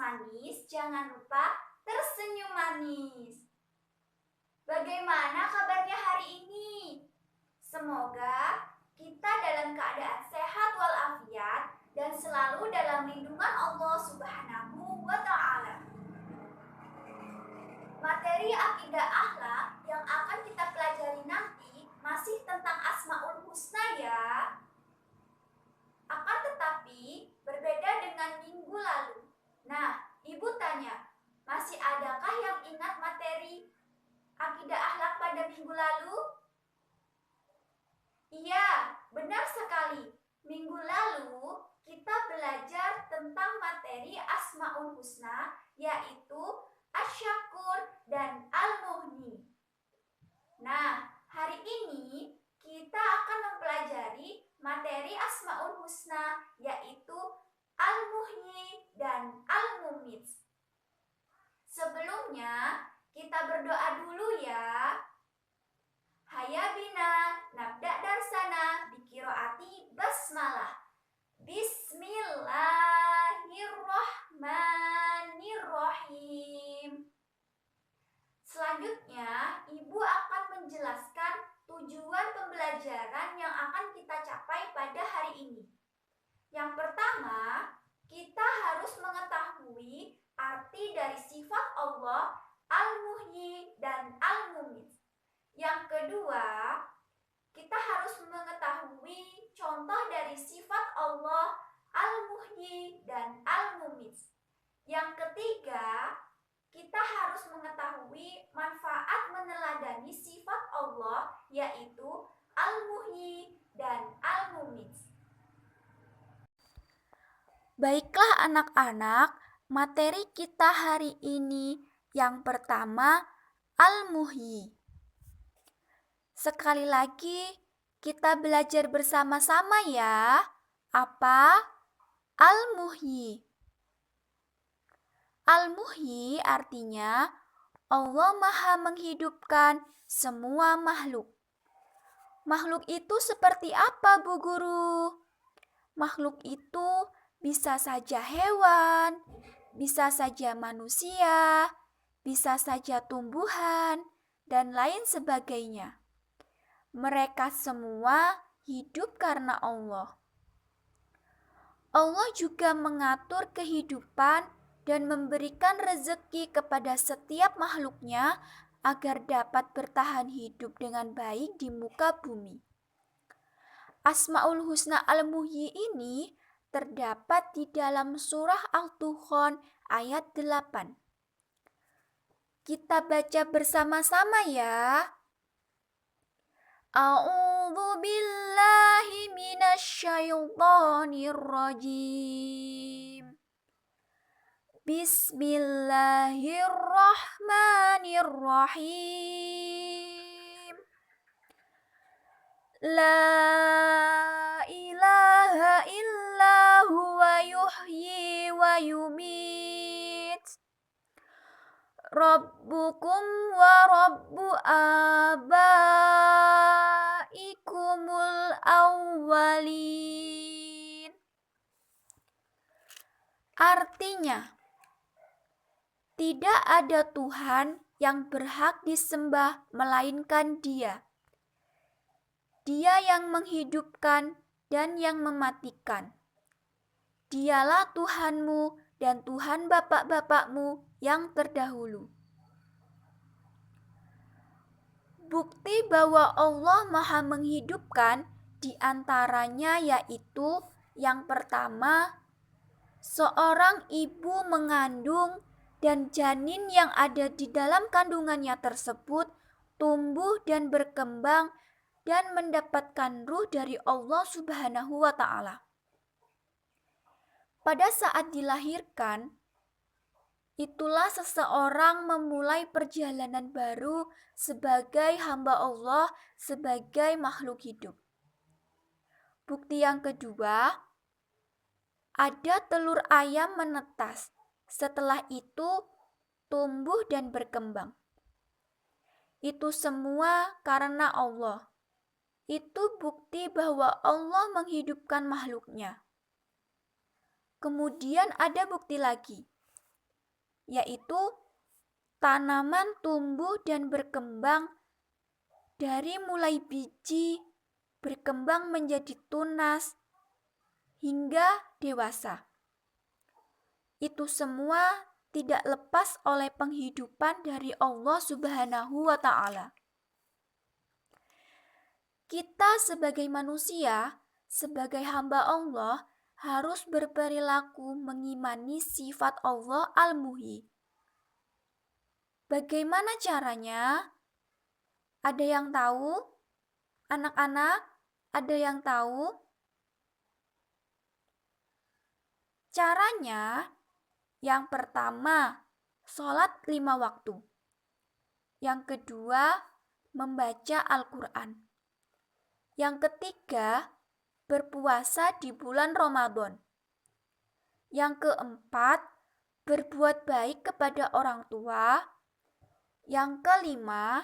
manis, jangan lupa tersenyum manis. Bagaimana kabarnya hari ini? Semoga kita dalam keadaan sehat walafiat dan selalu dalam lindungan Allah Subhanahu wa Ta'ala. Materi akidah akhlak yang akan kita pelajari nanti masih tentang Asmaul Husna ya. Akan tetapi berbeda dengan minggu lalu. Nah, Ibu tanya, masih adakah yang ingat materi akidah akhlak pada minggu lalu? Iya, benar sekali. Minggu lalu kita belajar tentang materi Asmaul Husna, yaitu Asy-Syakur dan Al-Muhni. Nah, hari ini kita akan mempelajari materi Asmaul Husna, yaitu Al-Muhyi dan Al-Mumits. Sebelumnya, kita berdoa dulu ya. Hayya bina nabda darsana biqiraati basmalah. Bismillahirrahmanirrahim. Selanjutnya, Ibu akan menjelaskan tujuan pembelajaran yang akan kita capai pada hari ini. Yang pertama, kita harus mengetahui arti dari sifat Allah Al-Muhyi dan Al-Mumits. Yang kedua, kita harus mengetahui contoh dari sifat Allah Al-Muhyi dan Al-Mumits. Yang ketiga, kita harus mengetahui manfaat meneladani sifat Allah, yaitu Al-Muhyi dan Al-Mumits. Baiklah anak-anak, materi kita hari ini yang pertama Al-Muhyi. Sekali lagi kita belajar bersama-sama ya. Apa? Al-Muhyi. Al-Muhyi artinya Allah Maha menghidupkan semua makhluk. Makhluk itu seperti apa, Bu Guru? Makhluk itu bisa saja hewan, bisa saja manusia, bisa saja tumbuhan, dan lain sebagainya. Mereka semua hidup karena Allah. Allah juga mengatur kehidupan dan memberikan rezeki kepada setiap makhluknya agar dapat bertahan hidup dengan baik di muka bumi. Asmaul Husna Al-Muhyi ini terdapat di dalam surah Al-Dukhan ayat 8. Kita baca bersama-sama ya. A'udzu billahi minasy syaithanir rajim. Bismillahirrahmanirrahim. La ilaha illa huwa yuhyi wa yumit. Rabbukum wa rabbu abaikumul awwalin. Artinya, tidak ada Tuhan yang berhak disembah melainkan Dia. Dia yang menghidupkan dan yang mematikan. Dialah Tuhanmu dan Tuhan bapak-bapakmu yang terdahulu. Bukti bahwa Allah Maha menghidupkan diantaranya yaitu yang pertama, seorang ibu mengandung dan janin yang ada di dalam kandungannya tersebut tumbuh dan berkembang dan mendapatkan ruh dari Allah Subhanahu wa Ta'ala. Pada saat dilahirkan, itulah seseorang memulai perjalanan baru sebagai hamba Allah, sebagai makhluk hidup. Bukti yang kedua, ada telur ayam menetas. Setelah itu tumbuh dan berkembang. Itu semua karena Allah. Itu bukti bahwa Allah menghidupkan makhluknya. Kemudian ada bukti lagi. yaitu tanaman tumbuh dan berkembang dari mulai biji, berkembang menjadi tunas, hingga dewasa. Itu semua tidak lepas oleh penghidupan dari Allah Subhanahu wa Ta'ala. Kita sebagai manusia, sebagai hamba Allah, harus berperilaku mengimani sifat Allah Al-Muhyi. Bagaimana caranya? Ada yang tahu? Anak-anak, ada yang tahu? Caranya, yang pertama, sholat 5 waktu. Yang kedua, membaca Al-Quran. Yang ketiga, berpuasa di bulan Ramadan. Yang keempat, berbuat baik kepada orang tua. Yang kelima,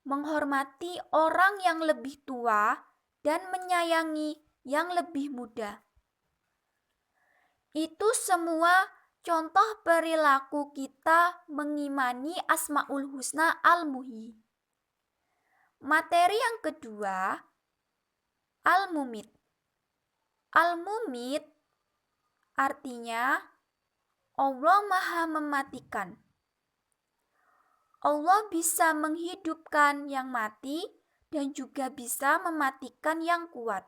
menghormati orang yang lebih tua dan menyayangi yang lebih muda. Itu semua contoh perilaku kita mengimani Asmaul Husna Al-Muhyi. Materi yang kedua, Al-Mumit. Al-Mumit artinya Allah Maha Mematikan. Allah bisa menghidupkan yang mati dan juga bisa mematikan yang kuat.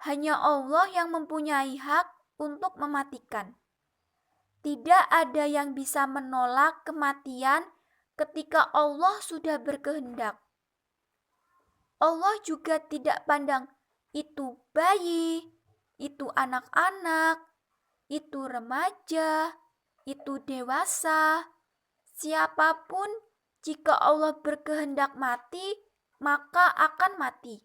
Hanya Allah yang mempunyai hak untuk mematikan. Tidak ada yang bisa menolak kematian ketika Allah sudah berkehendak. Allah juga tidak pandang itu bayi, itu anak-anak, itu remaja, itu dewasa. Siapapun, jika Allah berkehendak mati, maka akan mati.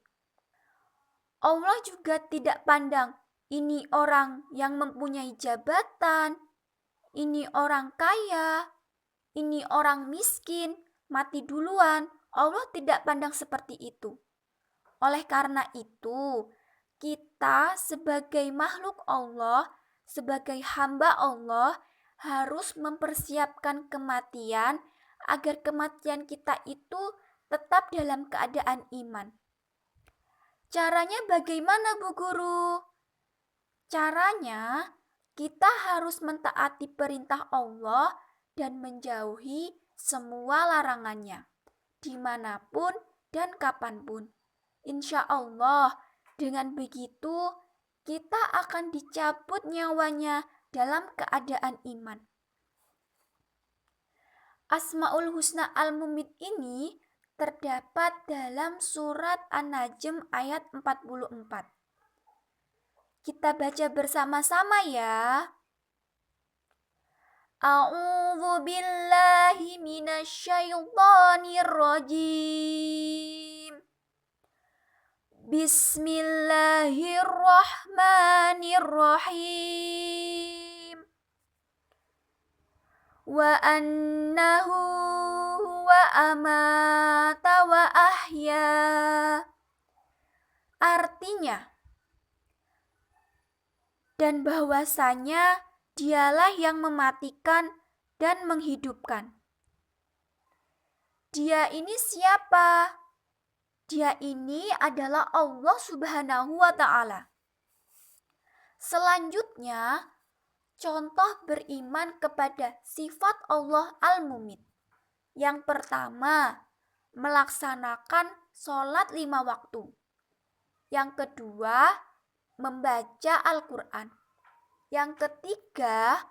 Allah juga tidak pandang ini orang yang mempunyai jabatan, ini orang kaya, ini orang miskin, mati duluan. Allah tidak pandang seperti itu. Oleh karena itu, kita sebagai makhluk Allah, sebagai hamba Allah, harus mempersiapkan kematian agar kematian kita itu tetap dalam keadaan iman. Caranya bagaimana, Bu Guru? Caranya, kita harus mentaati perintah Allah dan menjauhi semua larangannya, dimanapun dan kapanpun. Insya Allah, dengan begitu kita akan dicabut nyawanya dalam keadaan iman. Asmaul Husna Al-Mumit ini terdapat dalam surat An-Najm ayat 44. Kita baca bersama-sama ya. A'udzu billahi minasyaitonir rajim. Bismillahirrahmanirrahim. Wa annahu huwa amata wa ahya. Artinya, dan bahwasanya dialah yang mematikan dan menghidupkan. Dia ini siapa? Dia ini adalah Allah Subhanahu wa Ta'ala. Selanjutnya, contoh beriman kepada sifat Allah Al-Mumit. Yang pertama, melaksanakan sholat 5 waktu. Yang kedua, membaca Al-Quran. Yang ketiga,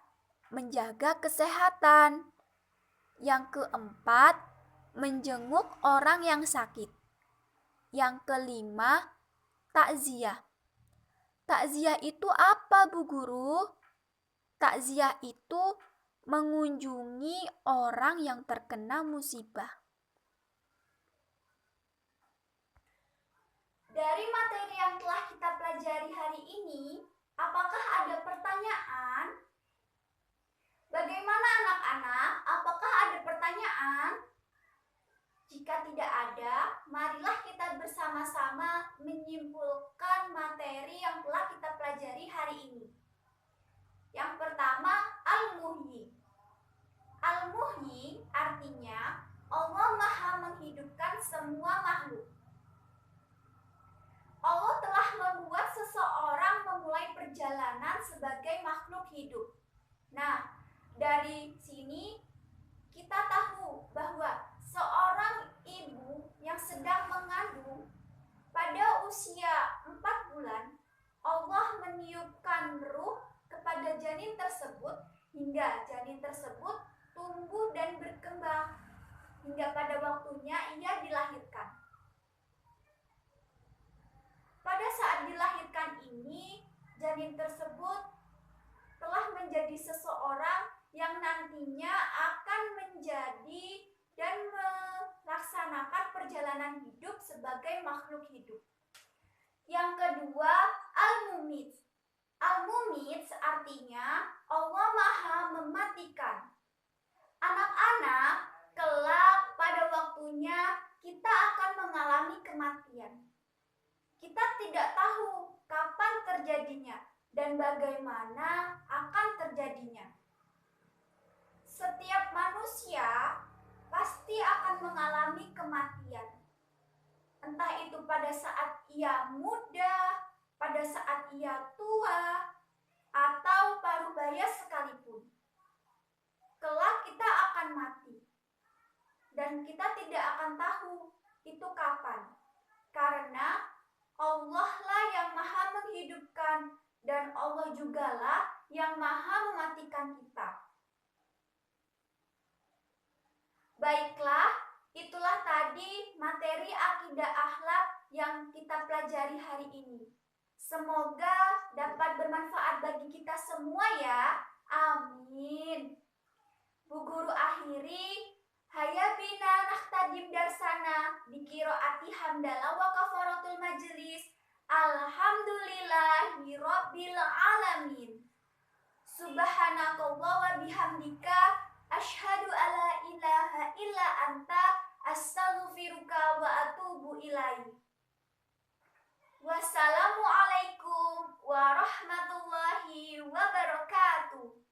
menjaga kesehatan. Yang keempat, menjenguk orang yang sakit. Yang kelima, takziah. Takziah itu apa, Bu Guru? Takziah itu mengunjungi orang yang terkena musibah. Dari materi yang telah kita pelajari hari ini, apakah ada pertanyaan? Bagaimana anak-anak? Apakah ada pertanyaan? Jika tidak ada, marilah kita bersama-sama menyimpulkan materi yang telah kita pelajari hari ini. Yang pertama, semua makhluk. Allah telah membuat seseorang memulai perjalanan sebagai makhluk hidup. Nah, dari sini kita tahu bahwa seorang ibu yang sedang mengandung pada usia 4 bulan, Allah meniupkan ruh kepada janin tersebut hingga janin tersebut tumbuh dan berkembang hingga pada waktunya ia dilahirkan. Pada saat dilahirkan ini, janin tersebut telah menjadi seseorang yang nantinya akan menjadi dan melaksanakan perjalanan hidup sebagai makhluk hidup. Yang kedua, al-mumit. Al-mumit artinya Allah Maha mematikan. Anak-anak, kelak pada waktunya kita akan mengalami kematian. Kita tidak tahu kapan terjadinya dan bagaimana akan terjadinya. Setiap manusia pasti akan mengalami kematian. Entah itu pada saat ia muda, pada saat ia tua, atau parubaya sekalipun. Kelak kita akan mati. Dan kita tidak akan tahu itu kapan. Karena Allah lah yang maha menghidupkan dan Allah jugalah yang maha mematikan kita. Baiklah, itulah tadi materi akidah akhlak yang kita pelajari hari ini. Semoga dapat bermanfaat bagi kita semua ya. Amin. Bu Guru akhiri, haya bina nakhtadim darsana di qiraati hamdalah wa kafaratul majlis. Alhamdulillahi rabbil alamin. Subhanakallah wa bihamdika asyhadu alla ilaha illa anta astaghfiruka wa atubu ilaik. Wassalamualaikum warahmatullahi wabarakatuh.